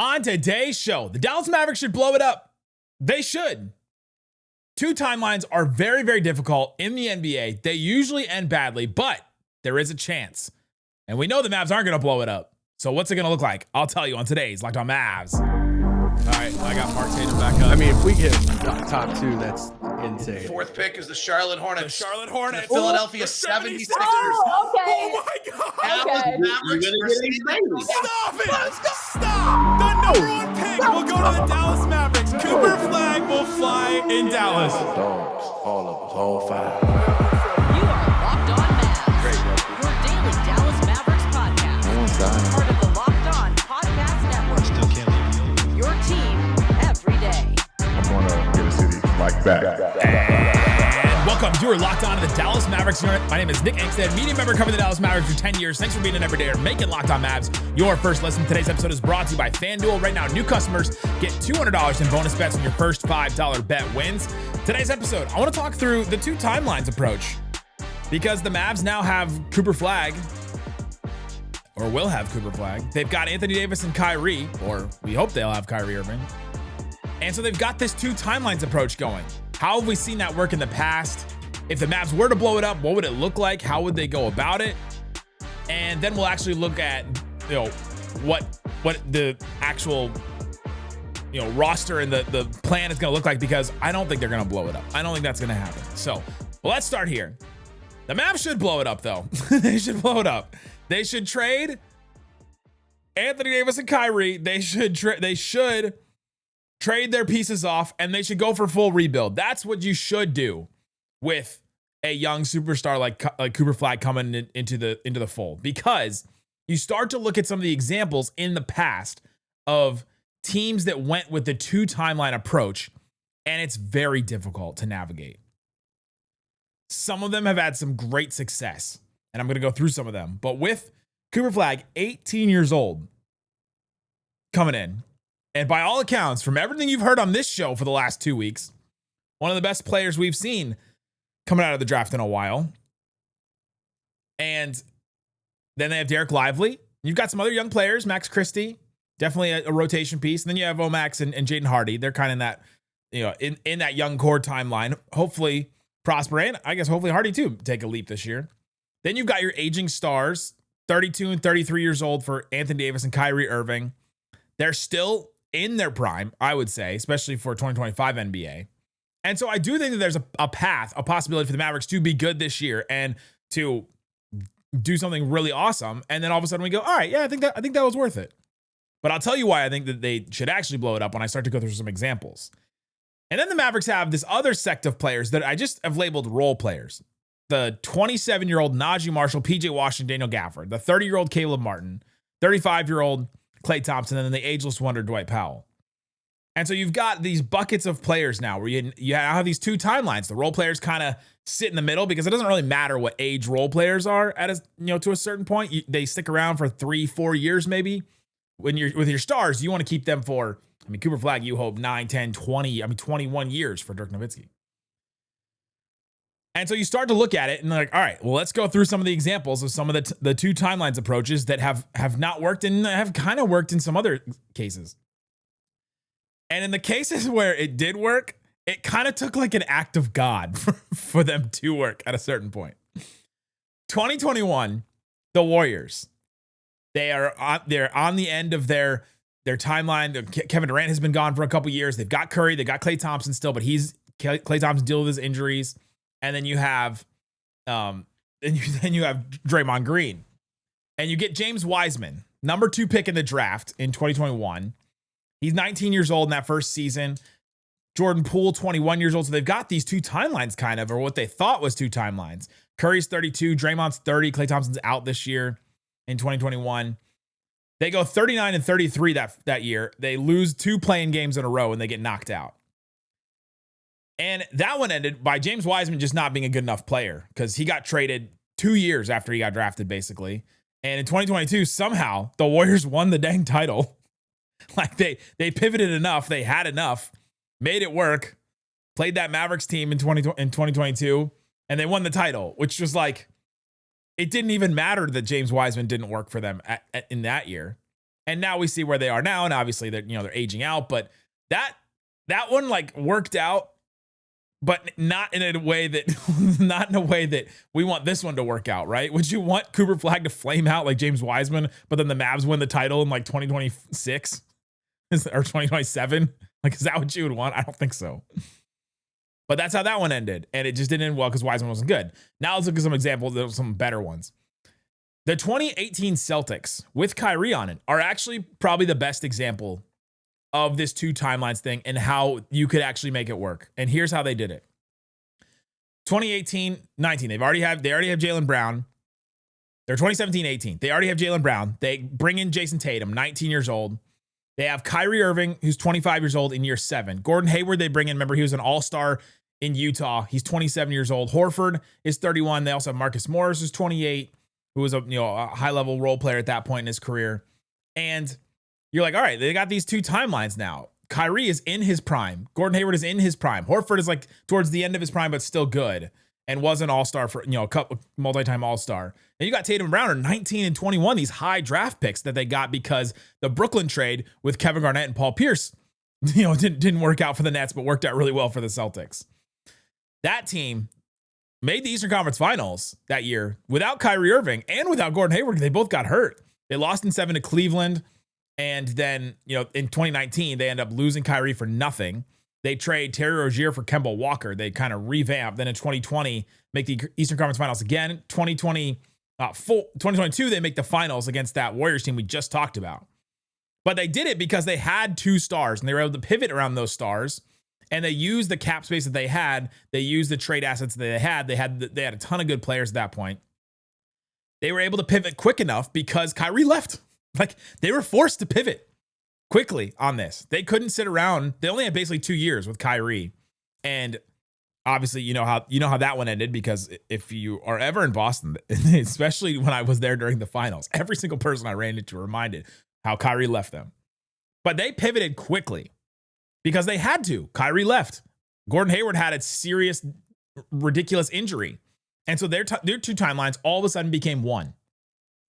On today's show, the Dallas Mavericks should blow it up. They should. Two timelines are very, very difficult in the NBA. They usually end badly, but there is a chance. And we know the Mavs aren't going to blow it up. So what's it going to look like? I'll tell you on today's Locked On Mavs. All right, I got Mark Tatum back up. I mean, if we get top two, that's insane. Fourth pick is the Charlotte Hornets. The Charlotte Hornets. The Philadelphia 76ers. Oh, okay. Oh my God. Okay. Mavericks versus Stop it. Stop. The number one pick will go to the Dallas Mavericks. Cooper Flagg will fly in Dallas. Dogs, all of us, all five. You are Locked On Mavs. Great, Your daily Dallas Mavericks podcast. No one's dying. Part of the Locked On Podcast Network. Still can't leave. Your team every day. I'm going to get a city like that. And welcome. You are locked on to the Dallas Mavericks. My name is Nick Angstadt, media member covering the Dallas Mavericks for 10 years. Thanks for being an everydayer, making Locked On Mavs your first listen. Today's episode is brought to you by FanDuel. Right now, new customers get $200 in bonus bets on your first $5 bet wins. Today's episode, I want to talk through the two timelines approach because the Mavs now have Cooper Flagg, or will have Cooper Flagg. They've got Anthony Davis and Kyrie, or we hope they'll have Kyrie Irving. And so they've got this two timelines approach going. How have we seen that work in the past? If the Mavs were to blow it up, what would it look like? How would they go about it? And then we'll actually look at, what the actual, roster and the plan is going to look like, because I don't think they're going to blow it up. I don't think that's going to happen. So, well, let's start here. The Mavs should blow it up, though. They should blow it up. They should trade Anthony Davis and Kyrie. They should trade their pieces off, and they should go for full rebuild. That's what you should do with a young superstar like Cooper Flagg coming into the fold, because you start to look at some of the examples in the past of teams that went with the two timeline approach, and it's very difficult to navigate. Some of them have had some great success, and I'm going to go through some of them. But with Cooper Flagg, 18 years old, coming in, and by all accounts, from everything you've heard on this show for the last 2 weeks, one of the best players we've seen coming out of the draft in a while. And then they have Dereck Lively. You've got some other young players, Max Christie, definitely a rotation piece. And then you have Omax and Jaden Hardy. They're kind of in that, in that young core timeline. Hopefully prosper, and I guess hopefully Hardy too take a leap this year. Then you've got your aging stars, 32 and 33 years old for Anthony Davis and Kyrie Irving. They're still in their prime, I would say, especially for 2025 NBA. And so I do think that there's a possibility for the Mavericks to be good this year and to do something really awesome. And then all of a sudden we go, all right, yeah, I think that was worth it. But I'll tell you why I think that they should actually blow it up when I start to go through some examples. And then the Mavericks have this other sect of players that I just have labeled role players. The 27-year-old Najee Marshall, PJ Washington, Daniel Gafford, the 30-year-old Caleb Martin, 35-year-old Klay Thompson, and then the ageless wonder Dwight Powell. And so you've got these buckets of players now where you have these two timelines. The role players kind of sit in the middle because it doesn't really matter what age role players are at to a certain point. They stick around for 3-4 years maybe. When you're with your stars, you want to keep them for, Cooper Flagg, you hope 9, 10, 20, 21 years for Dirk Nowitzki. And so you start to look at it and they're like, all right, well, let's go through some of the examples of some of the two timelines approaches that have not worked and have kind of worked in some other cases. And in the cases where it did work, it kind of took like an act of God for them to work at a certain point. 2021, the Warriors, they're on the end of their timeline. Kevin Durant has been gone for a couple years. They've got Curry, they got Klay Thompson still, but Klay Thompson dealing with his injuries. And then you have Draymond Green, and you get James Wiseman, number 2 pick in the draft in 2021. He's 19 years old in that first season. Jordan Poole, 21 years old. So they've got these two timelines kind of, or what they thought was two timelines. Curry's 32, Draymond's 30, Klay Thompson's out this year in 2021. They go 39 and 33 that year. They lose 2 play-in games in a row and they get knocked out. And that one ended by James Wiseman just not being a good enough player because he got traded 2 years after he got drafted, basically. And in 2022, somehow the Warriors won the dang title. Like they pivoted enough, they had enough, made it work, played that Mavericks team in 2022, and they won the title, which was like, it didn't even matter that James Wiseman didn't work for them in that year. And now we see where they are now. And obviously they're aging out, but that one like worked out, but not in a way that we want this one to work out, right? Would you want Cooper Flagg to flame out like James Wiseman, but then the Mavs win the title in like 2026 or 2027? Like, is that what you would want? I don't think so. But that's how that one ended. And it just didn't end well because Wiseman wasn't good. Now let's look at some examples of some better ones. The 2018 Celtics with Kyrie on it are actually probably the best example of this two timelines thing and how you could actually make it work. And here's how they did it. 2018-19, they already have Jaylen Brown. They're 2017-18. They already have Jaylen Brown. They bring in Jason Tatum, 19 years old. They have Kyrie Irving, who's 25 years old in year 7. Gordon Hayward, they bring in. Remember, he was an all-star in Utah. He's 27 years old. Horford is 31. They also have Marcus Morris, who's 28, who was a high-level role player at that point in his career. And you're like, all right, they got these two timelines now. Kyrie is in his prime. Gordon Hayward is in his prime. Horford is like towards the end of his prime, but still good and was an all-star for, a couple multi-time all-star. And you got Tatum and Brown are 19 and 21, these high draft picks that they got because the Brooklyn trade with Kevin Garnett and Paul Pierce, didn't work out for the Nets, but worked out really well for the Celtics. That team made the Eastern Conference Finals that year without Kyrie Irving and without Gordon Hayward. They both got hurt. They lost in 7 to Cleveland. And then, in 2019, they end up losing Kyrie for nothing. They trade Terry Rozier for Kemba Walker. They kind of revamp. Then in 2020, make the Eastern Conference Finals again. 2022, they make the finals against that Warriors team we just talked about. But they did it because they had two stars and they were able to pivot around those stars. And they used the cap space that they had. They used the trade assets that they had. They had a ton of good players at that point. They were able to pivot quick enough because Kyrie left. Like, they were forced to pivot quickly on this. They couldn't sit around. They only had basically 2 years with Kyrie. And obviously, you know how that one ended, because if you are ever in Boston, especially when I was there during the finals, every single person I ran into reminded how Kyrie left them. But they pivoted quickly because they had to. Kyrie left. Gordon Hayward had a serious, ridiculous injury. And so their two timelines all of a sudden became one.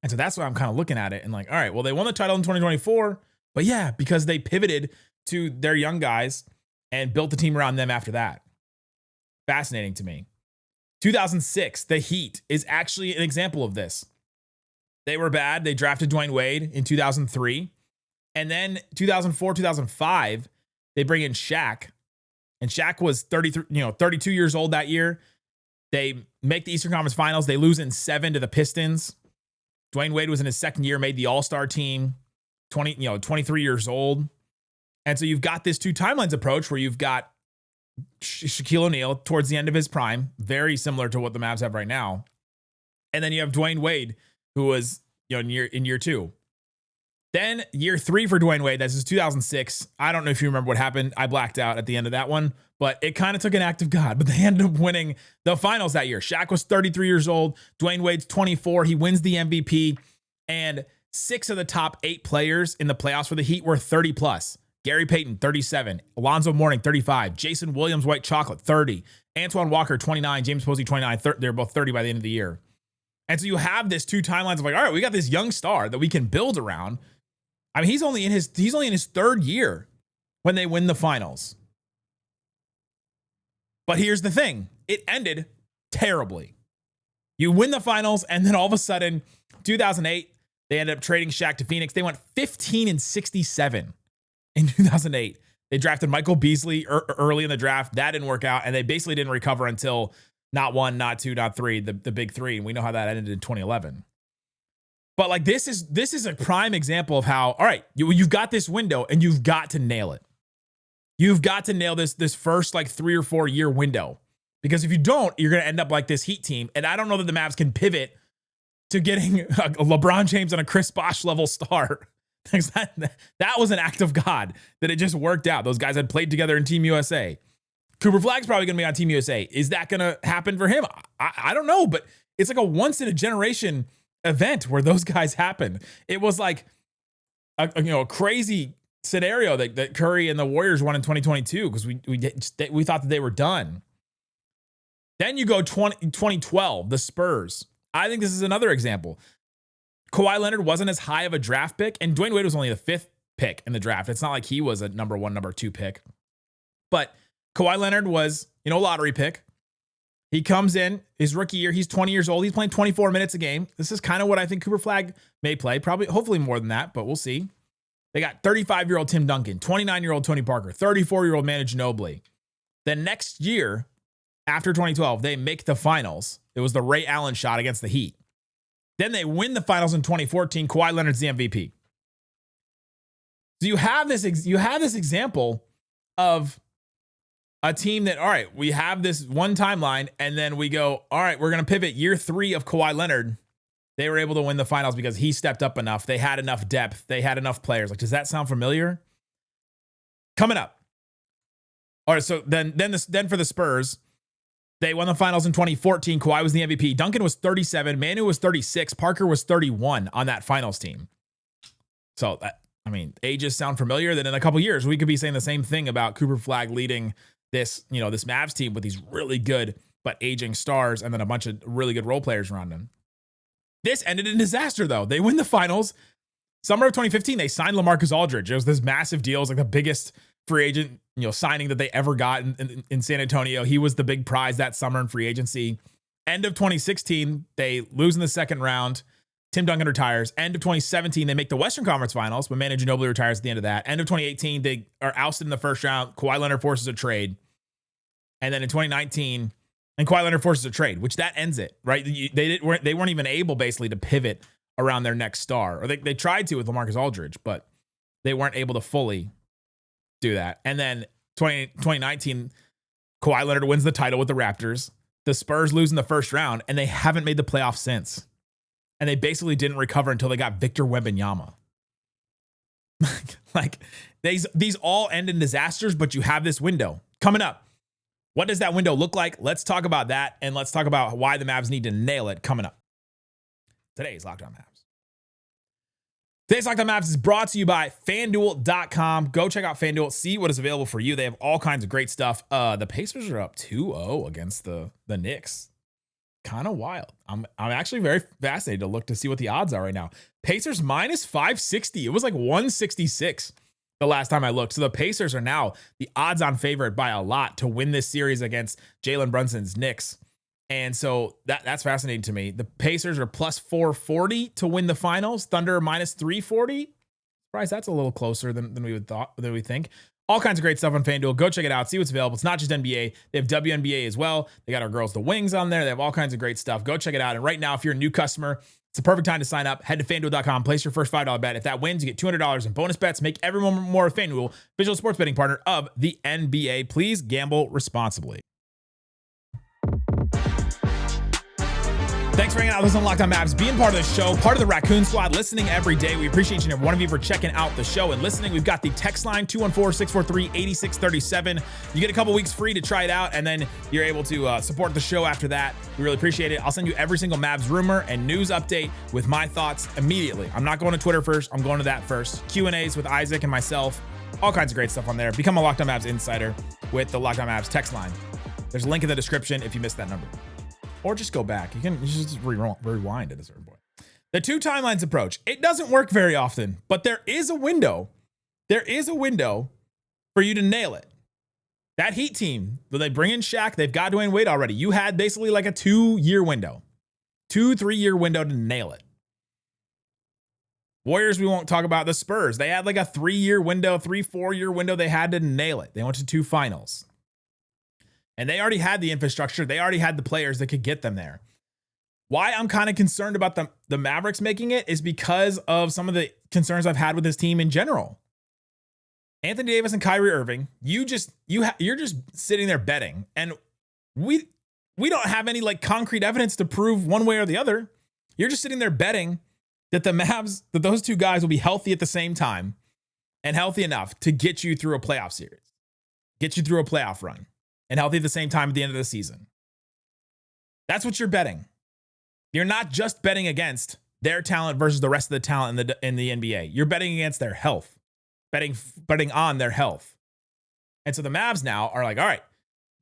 And so that's why I'm kind of looking at it and like, all right, well, they won the title in 2024, but yeah, because they pivoted to their young guys and built the team around them after that. Fascinating to me. 2006, the Heat is actually an example of this. They were bad. They drafted Dwayne Wade in 2003. And then 2004, 2005, they bring in Shaq. And Shaq was 32 years old that year. They make the Eastern Conference Finals. They lose in 7 to the Pistons. Dwayne Wade was in his second year, made the All-Star team, 23 years old. And so you've got this two timelines approach where you've got Shaquille O'Neal towards the end of his prime, very similar to what the Mavs have right now. And then you have Dwayne Wade, who was in year 2. Then year 3 for Dwayne Wade, that's 2006. I don't know if you remember what happened. I blacked out at the end of that one, but it kind of took an act of God. But they ended up winning the finals that year. Shaq was 33 years old. Dwayne Wade's 24. He wins the MVP. And 6 of the top 8 players in the playoffs for the Heat were 30 plus. Gary Payton, 37. Alonzo Mourning, 35. Jason Williams, White Chocolate, 30. Antoine Walker, 29. James Posey, 29. They're both 30 by the end of the year. And so you have this two timelines of like, all right, we got this young star that we can build around. I mean, he's only in his 3rd year when they win the finals. But here's the thing. It ended terribly. You win the finals, and then all of a sudden, 2008, they ended up trading Shaq to Phoenix. They went 15-67 in 2008. They drafted Michael Beasley early in the draft. That didn't work out, and they basically didn't recover until not 1, not 2, not 3, the big 3. And we know how that ended in 2011. But like this is a prime example of how, all right, you've got this window and you've got to nail it. You've got to nail this first like 3 or 4 year window, because if you don't, you're going to end up like this Heat team. And I don't know that the Mavs can pivot to getting a LeBron James and a Chris Bosh level star. That was an act of God that it just worked out. Those guys had played together in Team USA. Cooper Flagg's probably going to be on Team USA. Is that going to happen for him? I don't know, but it's like a once in a generation event where those guys happen. It was like a crazy scenario that Curry and the Warriors won in 2022 because we thought that they were done. Then you go 2012, the Spurs. I think this is another example. Kawhi Leonard wasn't as high of a draft pick, and Dwayne Wade was only the 5th pick in the draft. It's not like he was a number 1, number 2 pick. But Kawhi Leonard was, a lottery pick. He comes in his rookie year. He's 20 years old. He's playing 24 minutes a game. This is kind of what I think Cooper Flagg may play. Probably, hopefully more than that, but we'll see. They got 35-year-old Tim Duncan, 29-year-old Tony Parker, 34-year-old Manu Ginobili. The next year, after 2012, they make the finals. It was the Ray Allen shot against the Heat. Then they win the finals in 2014. Kawhi Leonard's the MVP. So you have this example of a team that, all right, we have this one timeline, and then we go, all right, we're going to pivot year 3 of Kawhi Leonard. They were able to win the finals because he stepped up enough. They had enough depth. They had enough players. Like, does that sound familiar? Coming up. All right, so then for the Spurs, they won the finals in 2014. Kawhi was the MVP. Duncan was 37. Manu was 36. Parker was 31 on that finals team. So, ages sound familiar. Then in a couple years, we could be saying the same thing about Cooper Flagg leading this Mavs team with these really good but aging stars and then a bunch of really good role players around him. This ended in disaster, though. They win the finals. Summer of 2015, they signed LaMarcus Aldridge. It was this massive deal. It was like the biggest free agent signing that they ever got in San Antonio. He was the big prize that summer in free agency. End of 2016, they lose in the second round. Tim Duncan retires. End of 2017, they make the Western Conference Finals, but Manu Ginobili retires at the end of that. End of 2018, they are ousted in the first round. Kawhi Leonard forces a trade. And then in 2019, and Kawhi Leonard forces a trade, which that ends it, right? They weren't even able basically to pivot around their next star. Or they tried to with LaMarcus Aldridge, but they weren't able to fully do that. And then 2019, Kawhi Leonard wins the title with the Raptors. The Spurs lose in the first round, and they haven't made the playoffs since. And they basically didn't recover until they got Victor Wembanyama. Like, these all end in disasters, but you have this window coming up. What does that window look like? Let's talk about that, and let's talk about why the Mavs need to nail it coming up. Today's Locked On Mavs. Today's Locked On Mavs is brought to you by FanDuel.com. Go check out FanDuel, see what is available for you. They have all kinds of great stuff. The Pacers are up 2-0 against the Knicks. Kind of wild. I'm actually very fascinated to look to see what the odds are right now. Pacers minus 560. It was like 166 the last time I looked. So the Pacers are now the odds-on favorite by a lot to win this series against Jalen Brunson's Knicks. And so that's fascinating to me. The Pacers are plus 440 to win the finals. Thunder minus 340. Surprised that's a little closer than we think. All kinds of great stuff on FanDuel. Go check it out. See what's available. It's not just NBA. They have WNBA as well. They got our girls, the Wings, on there. They have all kinds of great stuff. Go check it out. And right now, if you're a new customer, it's the perfect time to sign up. Head to FanDuel.com. Place your first $5 bet. If that wins, you get $200 in bonus bets. Make everyone more of FanDuel, visual sports betting partner of the NBA. Please gamble responsibly. Thanks for hanging out with us on Locked On Mavs, being part of the show, part of the Raccoon Squad, listening every day. We appreciate each and every one of you for checking out the show and listening. We've got the text line, 214-643-8637. You get a couple weeks free to try it out, and then you're able to support the show after that. We really appreciate it. I'll send you every single Mavs rumor and news update with my thoughts immediately. I'm not going to Twitter first. I'm going to that first. Q&As with Isaac and myself. All kinds of great stuff on there. Become a Locked On Mavs insider with the Locked On Mavs text line. There's a link in the description if you missed that number. Or just go back. You just rewind at a certain point. The two timelines approach. It doesn't work very often, but there is a window. There is a window for you to nail it. That Heat team, when they bring in Shaq, they've got Dwayne Wade already. You had basically like a 2-year window. 2-3-year window to nail it. Warriors, we won't talk about. The Spurs, they had like a 3-year window, 3-4-year window they had to nail it. They went to 2 finals. And they already had the infrastructure. They already had the players that could get them there. Why I'm kind of concerned about the Mavericks making it is because of some of the concerns I've had with this team in general. Anthony Davis and Kyrie Irving, you're just sitting there betting. And we don't have any like concrete evidence to prove one way or the other. You're just sitting there betting that that those two guys will be healthy at the same time and healthy enough to get you through a playoff series, get you through a playoff run. And healthy at the same time at the end of the season. That's what you're betting. You're not just betting against their talent versus the rest of the talent in the NBA. You're betting against their health, betting on their health. And so the Mavs now are like, all right,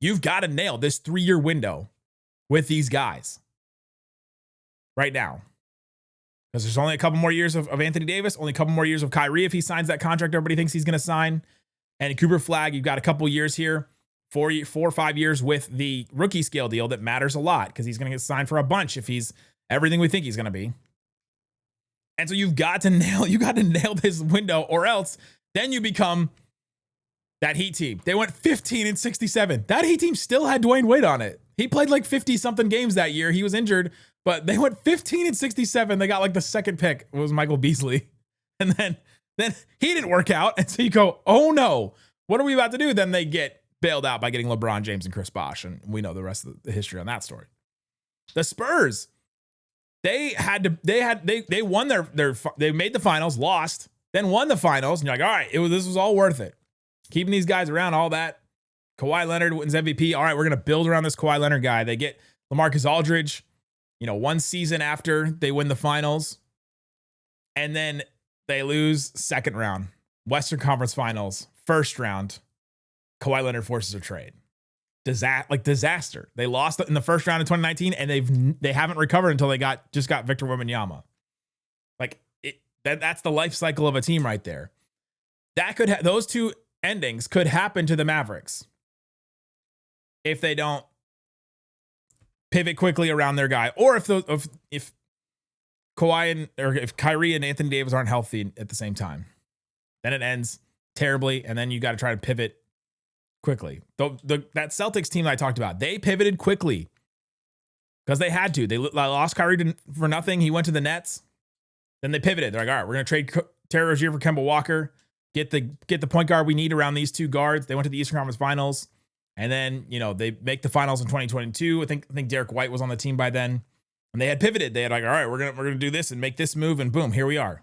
you've got to nail this 3-year window with these guys right now. Because there's only a couple more years of Anthony Davis, only a couple more years of Kyrie if he signs that contract everybody thinks he's going to sign. And Cooper Flagg, you've got a couple years here, 4 or 5 years with the rookie scale deal that matters a lot because he's going to get signed for a bunch if he's everything we think he's going to be. And so you got to nail this window, or else then you become that Heat team. They went 15-67. That Heat team still had Dwayne Wade on it. He played like 50 something games that year. He was injured, but they went 15-67. They got like the second pick. It was Michael Beasley. And then he didn't work out. And so you go, oh no, what are we about to do? Then they get bailed out by getting LeBron James and Chris Bosh. And we know the rest of the history on that story. The Spurs, they won they made the finals, lost, then won the finals. And you're like, all right, this was all worth it. Keeping these guys around, all that. Kawhi Leonard wins MVP. All right, we're going to build around this Kawhi Leonard guy. They get LaMarcus Aldridge, 1 season after they win the finals. And then they lose second round. Western Conference Finals, first round. Kawhi Leonard forces a trade. Disaster. They lost in the first round in 2019, and they haven't recovered until they just got Victor Wembanyama. That's the life cycle of a team right there. That could those two endings could happen to the Mavericks if they don't pivot quickly around their guy, or if Kawhi if Kyrie and Anthony Davis aren't healthy at the same time, then it ends terribly, and then you got to try to pivot quickly. That Celtics team that I talked about, they pivoted quickly because they had to. They lost Kyrie for nothing. He went to the Nets. Then they pivoted. They're like, all right, we're going to trade Terry Rozier for Kemba Walker. Get the point guard we need around these two guards. They went to the Eastern Conference Finals, and then they make the finals in 2022. I think Dereck White was on the team by then, and they had pivoted. They had like, all right, we're gonna do this and make this move, and boom, here we are.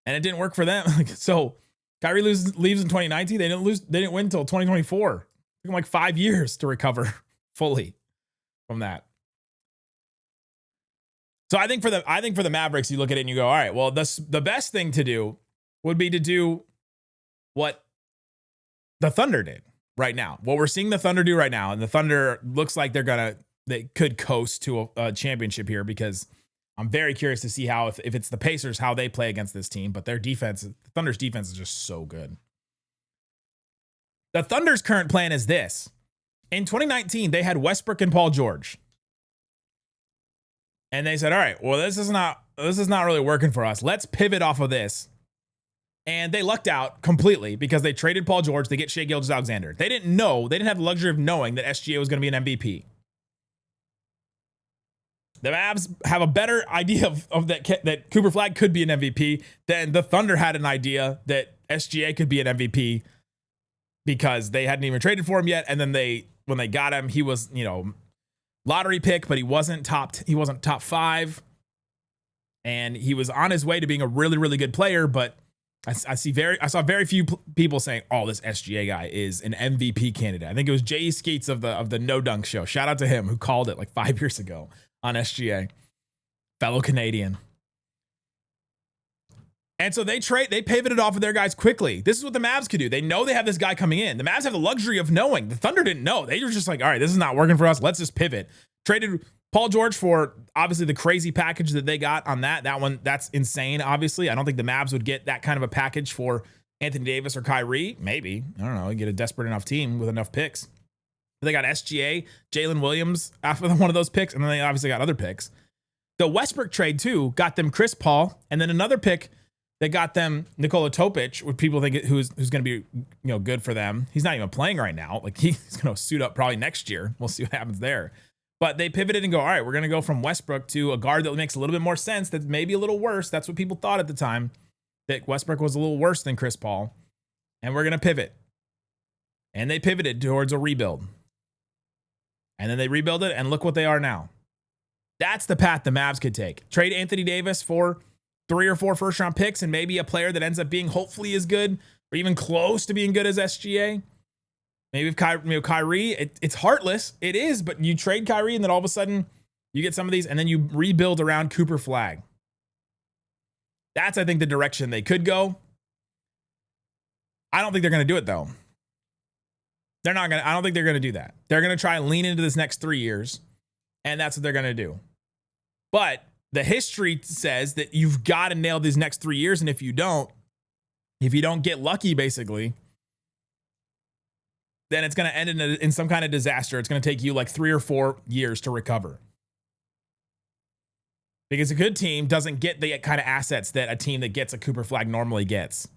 And it didn't work for them. So Kyrie leaves in 2019. They didn't win until 2024. It took them like 5 years to recover fully from that. So I think for the Mavericks, you look at it and you go, all right, well, the best thing to do would be to do what the Thunder did right now. What we're seeing the Thunder do right now, and the Thunder looks like they could coast to a championship here, because I'm very curious to see how, if it's the Pacers, how they play against this team. But the Thunder's defense is just so good. The Thunder's current plan is this. In 2019, they had Westbrook and Paul George. And they said, all right, well, this is not really working for us. Let's pivot off of this. And they lucked out completely because they traded Paul George. They get Shai Gilgeous-Alexander. They didn't have the luxury of knowing that SGA was going to be an MVP. The Mavs have a better idea of that Cooper Flagg could be an MVP than the Thunder had an idea that SGA could be an MVP, because they hadn't even traded for him yet. And then when they got him, he was, lottery pick, but he wasn't top 5, and he was on his way to being a really, really good player. But I saw very few people saying, "Oh, this SGA guy is an MVP candidate." I think it was Jay Skeets of the No Dunk Show. Shout out to him, who called it like 5 years ago on SGA, fellow Canadian. And so they pivoted off of their guys quickly. This is what the Mavs could do. They know they have this guy coming in. The Mavs have the luxury of knowing. The Thunder didn't know. They were just like, all right, this is not working for us. Let's just pivot. Traded Paul George for obviously the crazy package that they got on that. That one, that's insane, obviously. I don't think the Mavs would get that kind of a package for Anthony Davis or Kyrie. Maybe. I don't know. You get a desperate enough team with enough picks. But they got SGA, Jalen Williams after one of those picks, and then they obviously got other picks. The Westbrook trade, too, got them Chris Paul, and then another pick. They got them Nikola Topic, what people think who's going to be good for them. He's not even playing right now. Like, he's going to suit up probably next year. We'll see what happens there. But they pivoted and go, all right, we're going to go from Westbrook to a guard that makes a little bit more sense. That's maybe a little worse. That's what people thought at the time, that Westbrook was a little worse than Chris Paul. And we're going to pivot. And they pivoted towards a rebuild. And then they rebuilt it, and look what they are now. That's the path the Mavs could take. Trade Anthony Davis for 3 or 4 first-round picks and maybe a player that ends up being hopefully as good or even close to being good as SGA. Maybe if Kyrie, it's heartless. It is, but you trade Kyrie, and then all of a sudden you get some of these, and then you rebuild around Cooper Flagg. That's, I think, the direction they could go. I don't think they're going to do it, though. I don't think they're going to do that. They're going to try and lean into this next 3 years, and that's what they're going to do. But the history says that you've got to nail these next 3 years. And if you don't get lucky, basically, then it's going to end in some kind of disaster. It's going to take you like 3 or 4 years to recover. Because a good team doesn't get the kind of assets that a team that gets a Cooper Flagg normally gets.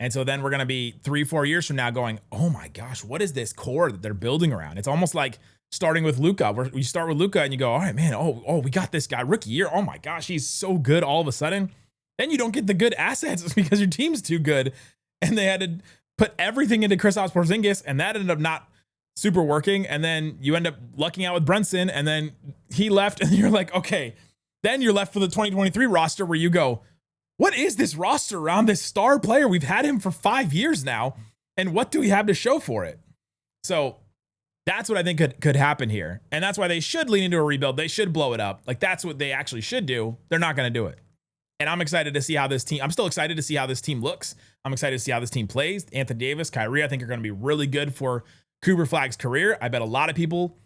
And so then we're going to be 3-4 years from now going, oh my gosh, what is this core that they're building around? It's almost like starting with Luka, where you start with Luka and you go, all right, man, we got this guy rookie year. Oh my gosh, he's so good all of a sudden. Then you don't get the good assets because your team's too good. And they had to put everything into Kristaps Porzingis, and that ended up not super working. And then you end up lucking out with Brunson, and then he left, and you're like, okay. Then you're left for the 2023 roster where you go, what is this roster around this star player? We've had him for 5 years now, and what do we have to show for it? So that's what I think could happen here. And that's why they should lean into a rebuild. They should blow it up. Like, that's what they actually should do. They're not going to do it. And I'm excited to see how this team, I'm still excited to see how this team looks. I'm excited to see how this team plays. Anthony Davis, Kyrie, I think are going to be really good for Cooper Flagg's career. I bet a lot of people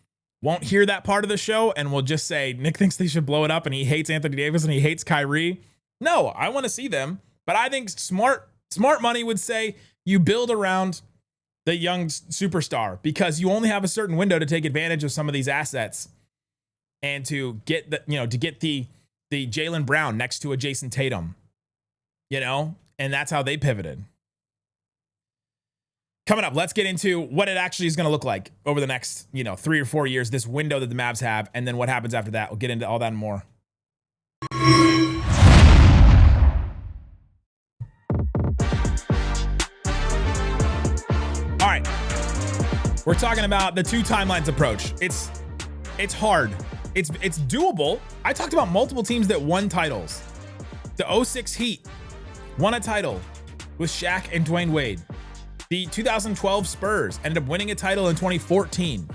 won't hear that part of the show and will just say, Nick thinks they should blow it up and he hates Anthony Davis and he hates Kyrie. No, I want to see them. But I think smart money would say you build around the young superstar because you only have a certain window to take advantage of some of these assets and to get the Jaylen Brown next to a Jason Tatum, and that's how they pivoted. Coming up, let's get into what it actually is going to look like over the next, 3 or 4 years, this window that the Mavs have, and then what happens after that. We'll get into all that and more. All right. We're talking about the 2 timelines approach. It's hard. It's doable. I talked about multiple teams that won titles. The 06 Heat won a title with Shaq and Dwayne Wade. The 2012 Spurs ended up winning a title in 2014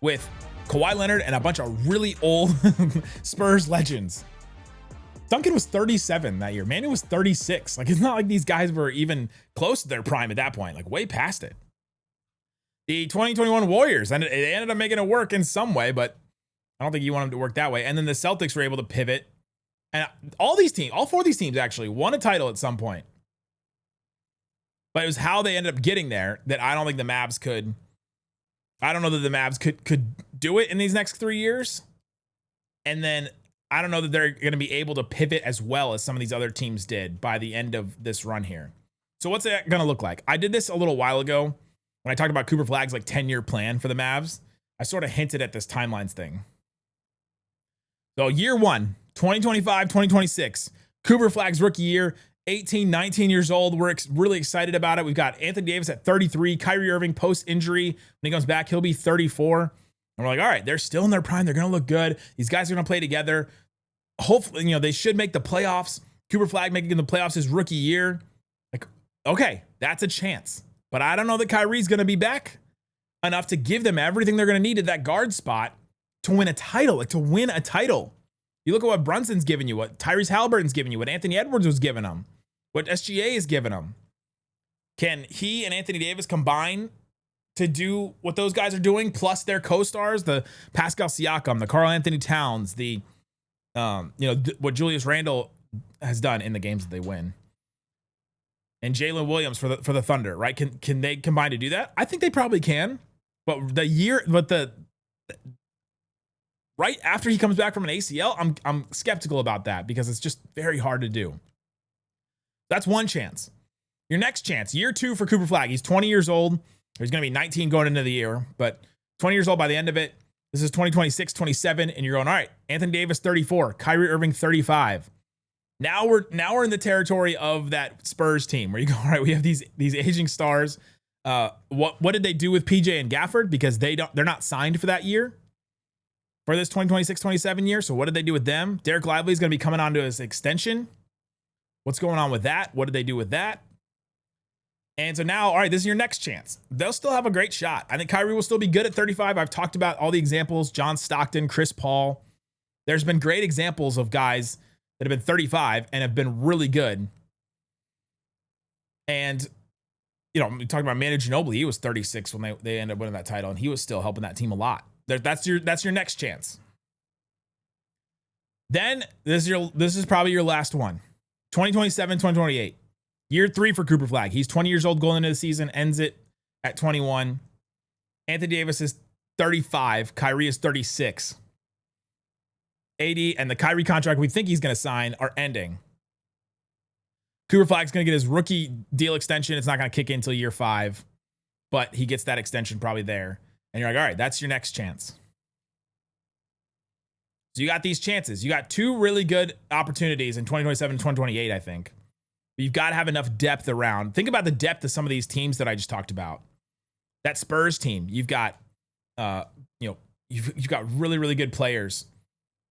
with Kawhi Leonard and a bunch of really old Spurs legends. Duncan was 37 that year. Manu was 36. Like, it's not like these guys were even close to their prime at that point, like way past it. The 2021 Warriors, and they ended up making it work in some way, but I don't think you want them to work that way. And then the Celtics were able to pivot. And all 4 of these teams actually won a title at some point. But it was how they ended up getting there that I don't think the Mavs could. I don't know that the Mavs could do it in these next 3 years. And then I don't know that they're going to be able to pivot as well as some of these other teams did by the end of this run here. So what's that going to look like? I did this a little while ago when I talked about Cooper Flagg's 10-year plan for the Mavs. I sort of hinted at this timelines thing. So year 1, 2025, 2026, Cooper Flagg's rookie year, 18, 19 years old. We're really excited about it. We've got Anthony Davis at 33, Kyrie Irving post-injury. When he comes back, he'll be 34. And we're like, all right, they're still in their prime. They're going to look good. These guys are going to play together. Hopefully, they should make the playoffs. Cooper Flagg making the playoffs his rookie year. Like, okay, that's a chance. But I don't know that Kyrie's going to be back enough to give them everything they're going to need at that guard spot to win a title, You look at what Brunson's given you, what Tyrese Halliburton's given you, what Anthony Edwards was giving them, what SGA is giving them. Can he and Anthony Davis combine to do what those guys are doing, plus their co-stars, the Pascal Siakam, the Karl Anthony Towns, the what Julius Randle has done in the games that they win, and Jalen Williams for the Thunder, right? Can they combine to do that? I think they probably can, but right after he comes back from an ACL, I'm skeptical about that because it's just very hard to do. That's one chance. Your next chance, year 2 for Cooper Flagg. He's 20 years old. He's going to be 19 going into the year, but 20 years old by the end of it. This is 2026, 27, and you're going, all right, Anthony Davis 34, Kyrie Irving 35. Now we're in the territory of that Spurs team where you go, all right, we have these aging stars. What did they do with PJ and Gafford? Because they're not signed for that year, for this 2026-27 year. So what did they do with them? Dereck Lively is going to be coming onto his extension. What's going on with that? What did they do with that? And so now, all right, this is your next chance. They'll still have a great shot. I think Kyrie will still be good at 35. I've talked about all the examples, John Stockton, Chris Paul. There's been great examples of guys that have been 35 and have been really good. And, we're talking about Manu Ginobili. He was 36 when they ended up winning that title, and he was still helping that team a lot. That's your next chance. Then this is probably your last one. 2027, 2028. Year 3 for Cooper Flagg. He's 20 years old going into the season, ends it at 21. Anthony Davis is 35. Kyrie is 36. AD and the Kyrie contract we think he's going to sign are ending. Cooper Flagg's going to get his rookie deal extension. It's not going to kick in until year 5, but he gets that extension probably there. And you're like, all right, that's your next chance. So you got these chances. You got 2 really good opportunities in 2027 and 2028, I think. But you've got to have enough depth around. Think about the depth of some of these teams that I just talked about. That Spurs team, you've got, you've got really, really good players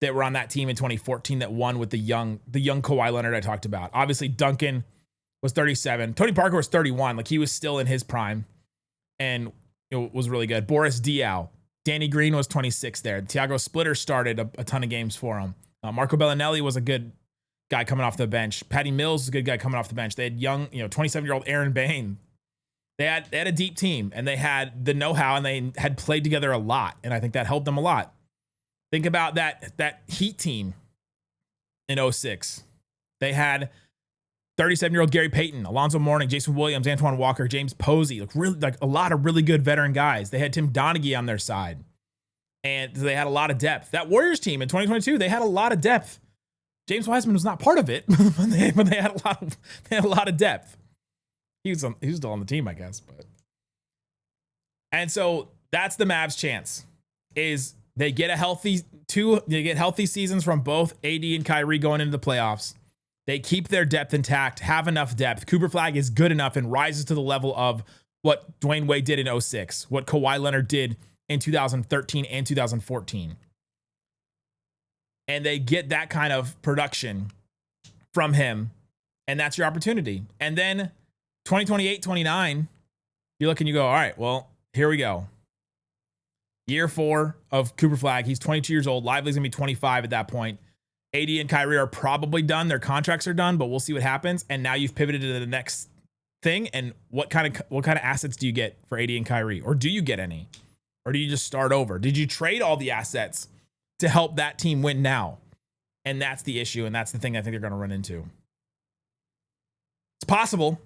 that were on that team in 2014 that won with the young Kawhi Leonard I talked about. Obviously, Duncan was 37. Tony Parker was 31. Like, he was still in his prime and it was really good. Boris Diaw. Danny Green was 26 there. Thiago Splitter started a ton of games for him. Marco Bellinelli was a good guy coming off the bench. Patty Mills is a good guy coming off the bench. They had young, 27-year-old Aaron Bain. They had a deep team, and they had the know-how, and they had played together a lot, and I think that helped them a lot. Think about that Heat team in 06. They had 37-year-old Gary Payton, Alonzo Mourning, Jason Williams, Antoine Walker, James Posey, like a lot of really good veteran guys. They had Tim Donaghy on their side, and they had a lot of depth. That Warriors team in 2022, they had a lot of depth. James Wiseman was not part of it, but they had a lot of depth. He was still on the team, I guess. And so that's the Mavs' chance. Is they get healthy seasons from both AD and Kyrie going into the playoffs. They keep their depth intact, have enough depth. Cooper Flagg is good enough and rises to the level of what Dwayne Wade did in 06, what Kawhi Leonard did in 2013 and 2014. And they get that kind of production from him, and that's your opportunity. And then 2028, 29, you look and you go, all right, well, here we go. Year 4 of Cooper Flagg. He's 22 years old. Lively's going to be 25 at that point. AD and Kyrie are probably done. Their contracts are done, but we'll see what happens. And now you've pivoted to the next thing. And what kind of assets do you get for AD and Kyrie? Or do you get any? Or do you just start over? Did you trade all the assets to help that team win now? And that's the issue. And that's the thing I think they're going to run into. It's possible.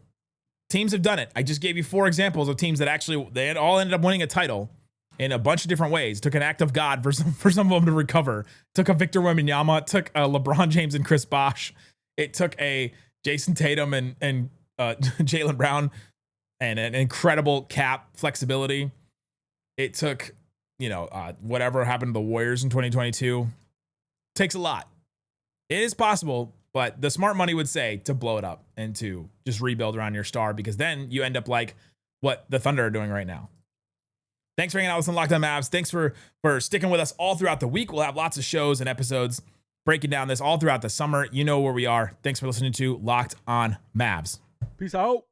Teams have done it. I just gave you 4 examples of teams that actually, they had all ended up winning a title in a bunch of different ways. It took an act of God for some of them to recover. It took a Victor Wembanyama. It took a LeBron James and Chris Bosh. It took a Jason Tatum and Jaylen Brown and an incredible cap flexibility. It took, whatever happened to the Warriors in 2022. It takes a lot. It is possible, but the smart money would say to blow it up and to just rebuild around your star, because then you end up like what the Thunder are doing right now. Thanks for hanging out with us on Locked On Mavs. Thanks for sticking with us all throughout the week. We'll have lots of shows and episodes breaking down this all throughout the summer. You know where we are. Thanks for listening to Locked On Mavs. Peace out.